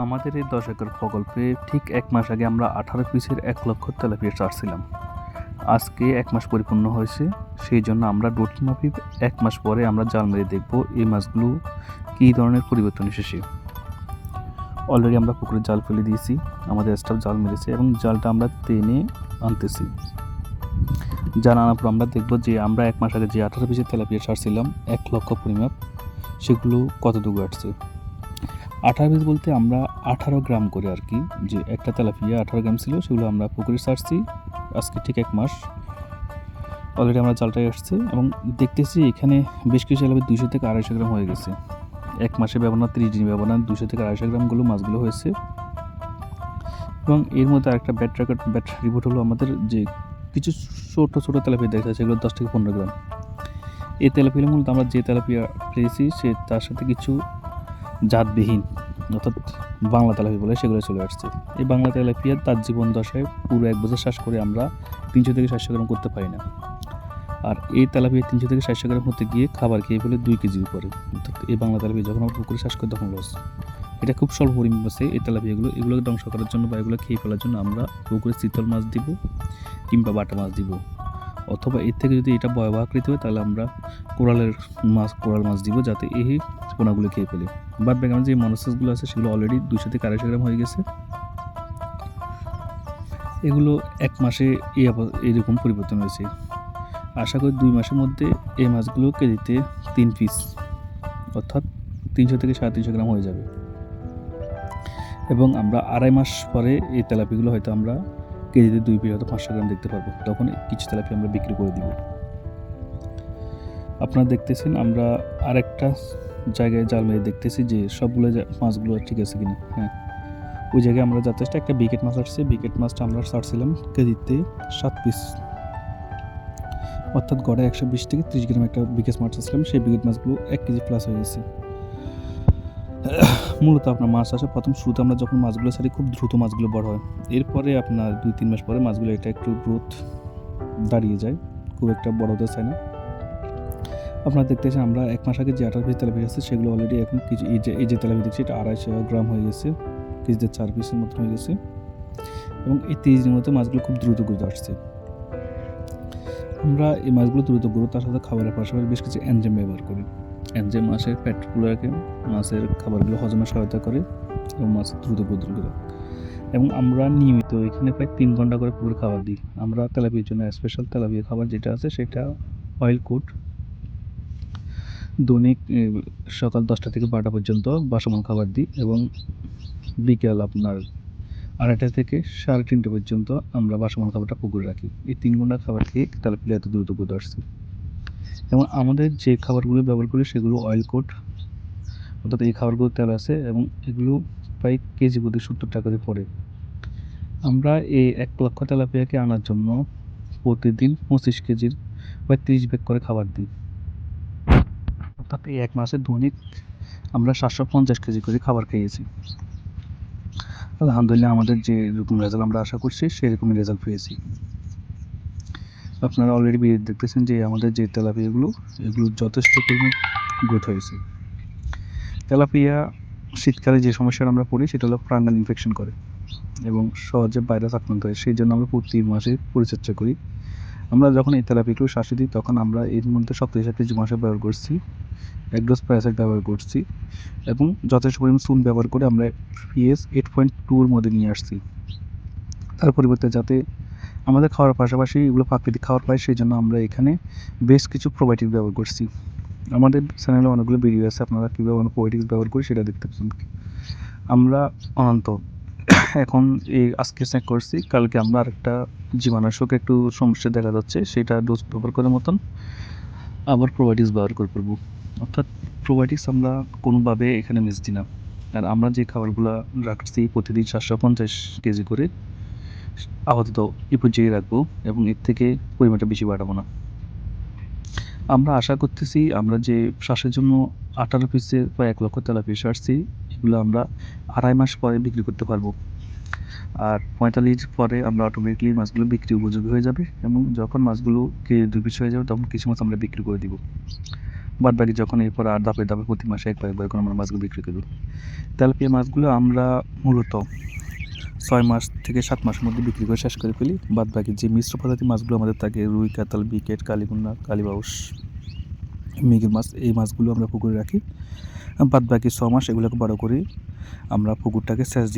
আমাদের এই 10 একর প্রকল্পে ঠিক 1 মাস আগে আমরা 18 পিসের 1 লক্ষ তেলাপিয়া ছাড়ছিলাম। আজকে 1 মাস পরিপূর্ণ হয়েছে। সেই জন্য আমরা রুটিন মাফিক 1 মাস পরে আমরা জাল মেরে দেখব এই মাছগুলো কী ধরনের পরিবর্তন এসেছে। অলরেডি আমরা পুকুরে জাল ফেলে দিয়েছি, আমাদের স্টাফ জাল মেরেছে এবং জালটা আমরা টেনে আনতেছি। জাল আনার পর আমরা দেখব যে আমরা 1 মাস আগে যে 18 পিসের তেলাপিয়া ছাড়ছিলাম 1 লক্ষ পরিমাপ, সেগুলো কতটুকু আসছে। 18 পিস বলতে আমরা 18 গ্রাম করে আর কি, যে একটা তেলাপিয়া 18 গ্রাম ছিল, সেগুলো আমরা পুকুরে ছাড়ছি আজকে ঠিক 1 মাস। অলরেডি আমরা জালটায় আসছে এবং দেখতেছি এখানে বেশ কিছু তেলাপিয়া 200 থেকে 250 গ্রাম হয়ে গেছে। 1 মাসে ব্যবধান 30 দিন ব্যবধান 200 থেকে 250 গ্রামগুলো মাছগুলো হয়েছে। এবং এর মধ্যে আরেকটা ব্যাড রিপোর্ট হলো আমাদের যে কিছু ছোটো ছোটো তেলাপিয়া দেখা যাচ্ছে, এগুলো 10 থেকে 15 গ্রাম। এই তেলাপিয়া মূলত আমরা যে তেলাপিয়া পেয়েছি সে তার সাথে কিছু জাতবিহীন অর্থাৎ বাংলা তেলাপিয়া বলে সেগুলো চলে আসছে। এই বাংলা তেলাপিয়া তার জীবন দশায় পুরো 1 বছর শ্বাস করে আমরা 300 থেকে 700 গ্রাম করতে পারি না। আর এই তেলাপিয়া 300 থেকে 700 গ্রাম হতে গিয়ে খাবার খেয়ে ফেলে 2 কেজির উপরে। অর্থাৎ এই বাংলা তেলাপিয়া যখন আমরা পুকুরে চাষ করি তখন লস। এটা খুব স্বল্প পরিমাণ আছে এই তেলাপিয়াগুলো। এগুলোকে ধ্বংস করার জন্য বা এগুলো খেয়ে ফেলার জন্য আমরা পুকুরে চিতল মাছ দিব কিংবা বাটা মাছ দিব, অথবা এর থেকে যদি এটা ভয়াবহ আকৃতি হয় তাহলে আমরা কোরাল মাছ দিব, যাতে এই পোনাগুলো খেয়ে ফেলে। বাদ বাকি আমার যে মনসাসগুলো আছে সেগুলো অলরেডি 200 থেকে 250 গ্রাম হয়ে গেছে। এগুলো 1 মাসে এরকম পরিবর্তন হয়েছে। আশা করি 2 মাসের মধ্যে এই মাছগুলো কেজিতে 3 পিস অর্থাৎ 300 থেকে 350 গ্রাম হয়ে যাবে। এবং আমরা 2.5 মাস পরে এই তেলাপিয়াগুলো হয়তো আমরা কেজিতে 2 পিস হয়তো 500 গ্রাম দেখতে পারবো। তখন কিছু তেলাপিয়া আমরা বিক্রি করে দিব। আপনারা দেখতেছেন আমরা আরেকটা জায়গায় জাল মেরে দেখতেছি যে সবগুলো মাছগুলো ঠিক আছে কিনা। হ্যাঁ, ওই জায়গায় আমরা যথেষ্ট একটা বিকেট মাছ আসছে। বিকেট মাছটা আমরা ছাড়ছিলাম কেজিতে 7 পিস, অর্থাৎ গড়ে 120 থেকে 30 গ্রাম একটা বিকেট মাছ আসছিলাম। সেই বিকেট মাছগুলো 1 কেজি প্লাস হয়ে গেছে। মূলত আপনার মাছ আসে প্রথম শুরুতে আমরা যখন মাছগুলো ছাড়ি খুব দ্রুত মাছগুলো বড় হয়। এরপরে আপনার 2-3 মাস পরে মাছগুলো এটা একটু গ্রোথ দাঁড়িয়ে যায়, খুব একটা বড় হতে চায় না। আপনারা দেখতেছেন আমরা 1 মাস আগে যে 18 পিস তেলাপিয়া আছে সেগুলো অলরেডি এখন কিছু এই যে তেলাপিয়া দেখছি এটা 250 গ্রাম হয়ে গেছে, কেজিতে 4 পিসের মতো হয়ে গেছে। এবং এই 30 দিনের মধ্যে মাছগুলো খুব দ্রুত গ্রোথ আসছে। আমরা এই মাছগুলো দ্রুত গ্রোথ তার সাথে খাবারের পাশাপাশি বেশ কিছু এনজাইম ব্যবহার করি। এনজাইম মাছের পেটগুলোকে মাছের খাবারগুলো হজমে সহায়তা করে এবং মাছ দ্রুত গ্রোথ করে। এবং আমরা নিয়মিত এখানে প্রায় 3 ঘন্টা করে পুকুরে খাবার দিই। আমরা তেলাপিয়ার জন্য স্পেশাল তেলাপিয়া খাবার যেটা আছে সেটা অয়েল কোট দৈনিক সকাল 10টা থেকে 12টা পর্যন্ত বাসমান খাবার দিই এবং বিকেল আপনার 2:30 থেকে 3:30 পর্যন্ত আমরা বাসমান খাবারটা পুকুরে রাখি। এই 3 ঘন্টা খাবার খেয়ে তেলাপিয়া এত দ্রুত গ্রোথ আসছে। এবং আমাদের যে খাবারগুলো ব্যবহার করি সেগুলো অয়েল কোট, অর্থাৎ এই খাবারগুলো তেল আছে এবং এগুলো প্রায় কেজি প্রতি 70 টাকা করে পড়ে। আমরা এই 1 লক্ষ তেলাপিয়াকে আনার জন্য প্রতিদিন 25 কেজির প্রায় 30 ব্যাগ করে খাবার দিই। অর্থাৎ এই 1 মাসে দৈনিক আমরা 750 কেজি করে খাবার খেয়েছি। আলহামদুলিল্লাহ আমাদের যেরকম রেজাল্ট আমরা আশা করছি সেরকমই রেজাল্ট পেয়েছি। আপনারা অলরেডি দেখতেছেন যে আমাদের যে তেলাপিয়াগুলো এগুলো যথেষ্ট পরিমাণ গ্রোথ হয়েছে। তেলাপিয়া শীতকালে যে সমস্যাটা আমরা পড়ি সেটা হলো ফাঙ্গাল ইনফেকশন করে এবং সহজে ভাইরাস আক্রান্ত হয়। সেই জন্য আমরা প্রতি মাসে পরিচর্যা করি। আমরা যখন এই তেলাপিয়াগুলো শ্বাসে দিই তখন আমরা এর মধ্যে শক্তিশালী জীবাণুনাশক ব্যবহার করছি, এক ডোজ প্যারাসাইট ব্যবহার করছি এবং যথেষ্ট পরিমাণ চুন ব্যবহার করে আমরা পিএইচ 8.2 এর মধ্যে নিয়ে আসছি। তার পরিবর্তে যাতে আমাদের খাওয়ার পাশাপাশি এগুলো প্রাকৃতিক খাবার পাই সেই জন্য আমরা এখানে বেশ কিছু প্রোবায়োটিক ব্যবহার করছি। আমাদের চ্যানেলে অনেকগুলো ভিডিও আছে, আপনারা কীভাবে আমরা প্রোবায়োটিক ব্যবহার করি সেটা দেখতে পাচ্ছেন। আমরা অনন্ত এখন আজকে চেক করছি, কালকে আমরা আরেকটা জীবাণুনাশক একটু সমস্যা দেখা যাচ্ছে সেটা ডোজ ব্যবহার করার মতন আবার প্রোবায়োটিক্স ব্যবহার করে পড়বো। অর্থাৎ প্রোবায়োটিক্স আমরা কোনোভাবে এখানে মিস দিই না। আর আমরা যে খাবারগুলো রাখছি প্রতিদিন 750 কেজি করে আপাতত এই পর্যায়ে রাখবো এবং এর থেকে পরিমাণটা বেশি বাড়াবো না। আমরা আশা করতেছি আমরা যে শ্বাসের জন্য 18 পিসের বা 1 লক্ষ তেলাপিয়া ছাড়ছি এগুলো আমরা 2.5 মাস পরে বিক্রি করতে পারবো। আর 45 পরে আমরা অটোমেটিকলি মাছগুলো বিক্রি উপযোগী হয়ে যাবে এবং যখন মাছগুলো কেজি 2 পিস হয়ে যাবে তখন কিছু মাছ আমরা বিক্রি করে দিব। বাদ বাকি যখন এরপর আর ধাপে ধাপে প্রতি মাসে একবার করে আমরা মাছগুলো বিক্রি করি। তেলাপিয়া মাছগুলো আমরা মূলত 6 মাস থেকে 7 মাসের মধ্যে বিক্রি করে শেষ করে ফেলি। বাদ বাকি যে মিশ্র প্রজাতির মাছগুলো আমাদের থাকে রুই, কাতল, বিকেট, কালীগুন্না, কালীবাউস, মৃগেল মাছ, এই মাছগুলো আমরা পুকুরে রাখি। বাদ বাকি 6 মাস এগুলোকে বড় করি, আমরা পুকুরটাকে সেচ